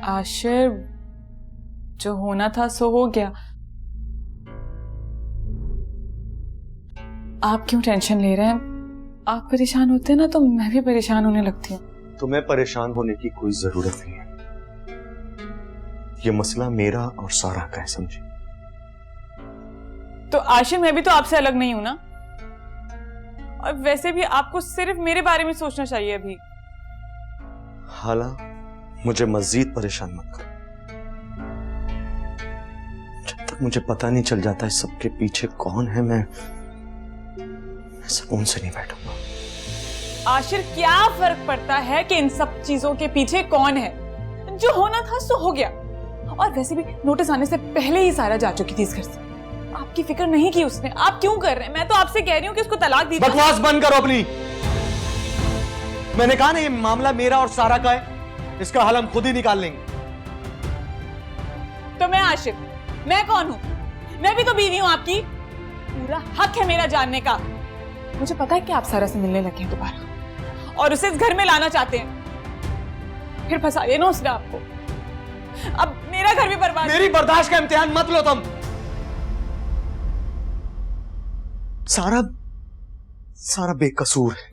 आशिर, जो होना था सो हो गया। आप क्यों टेंशन ले रहे हैं? आप परेशान होते हैं ना तो मैं भी परेशान होने लगती हूँ। तुम्हें परेशान होने की कोई जरूरत नहीं है। ये मसला मेरा और सारा का है, समझे? तो आशिर, मैं भी तो आपसे अलग नहीं हूं ना। और वैसे भी आपको सिर्फ मेरे बारे में सोचना चाहिए अभी। हाला, मुझे मजीद परेशान मत करो। जब तक मुझे पता नहीं चल जाता इस सबके पीछे कौन है, मैं सुकून से नहीं बैठूंगा। आशिर, क्या फर्क पड़ता है कि इन सब चीजों के पीछे कौन है? जो होना था सो हो गया। और वैसे भी नोटिस आने से पहले ही सारा जा चुकी थी इस घर से। आपकी फिक्र नहीं की उसने। आप क्यों कर रहे हैं? मैं तो आपसे कह रही हूँ कि उसको तलाक दी। बकवास बंद करो अपनी। मैंने कहा ना, ये मामला मेरा और सारा का है, इसका हल हम खुद ही निकाल लेंगे। तो मैं आशिर, मैं कौन हूं? मैं भी तो बीवी हूं आपकी। पूरा हक है मेरा जानने का। मुझे पता है कि आप सारा से मिलने लगे हैं दोबारा और उसे इस घर में लाना चाहते हैं। फिर फंसा देना उसने आपको। अब मेरा घर भी बर्बाद। मेरी बर्दाश्त का इम्तिहान मत लो तुम। सारा बेकसूर है।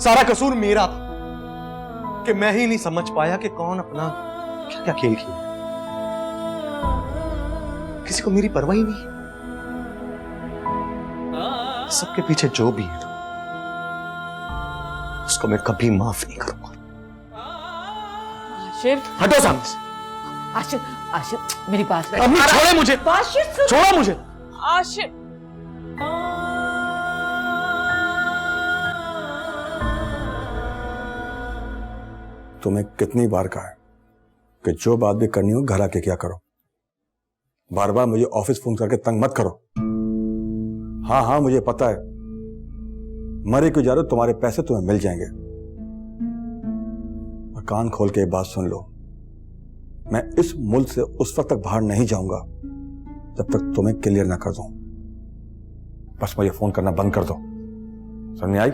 सारा कसूर मेरा था कि मैं ही नहीं समझ पाया कि कौन अपना क्या क्या खेल खेले। किसी को मेरी परवाह ही नहीं। सबके पीछे जो भी है उसको मैं कभी माफ नहीं करूंगा। आशिर, हटो सामने से। आशिर, आशिर, मेरी बात अम्मी, छोड़े मुझे। छोड़ो मुझे। आशिर, तुम्हें कितनी बार कहा है कि जो बात भी करनी हो घर आके क्या करो। बार बार मुझे ऑफिस फोन करके तंग मत करो। हाँ हाँ, मुझे पता है, मरे को जा रहे हो, तुम्हारे पैसे तुम्हें मिल जाएंगे। और कान खोल के बात सुन लो, मैं इस मुल्क से उस वक्त तक बाहर नहीं जाऊंगा जब तक तुम्हें क्लियर ना कर दूं। बस मुझे फोन करना बंद कर दो। समझ आई?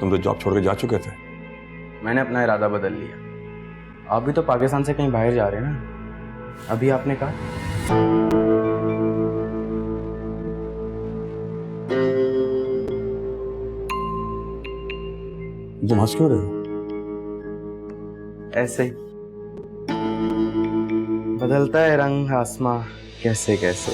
तुम तो जॉब छोड़ के जा चुके थे। मैंने अपना इरादा बदल लिया। आप भी तो पाकिस्तान से कहीं बाहर जा रहे हैं ना, अभी आपने कहा। तुम हंस क्यों रहे हो? ऐसे ही बदलता है रंग आसमां कैसे कैसे।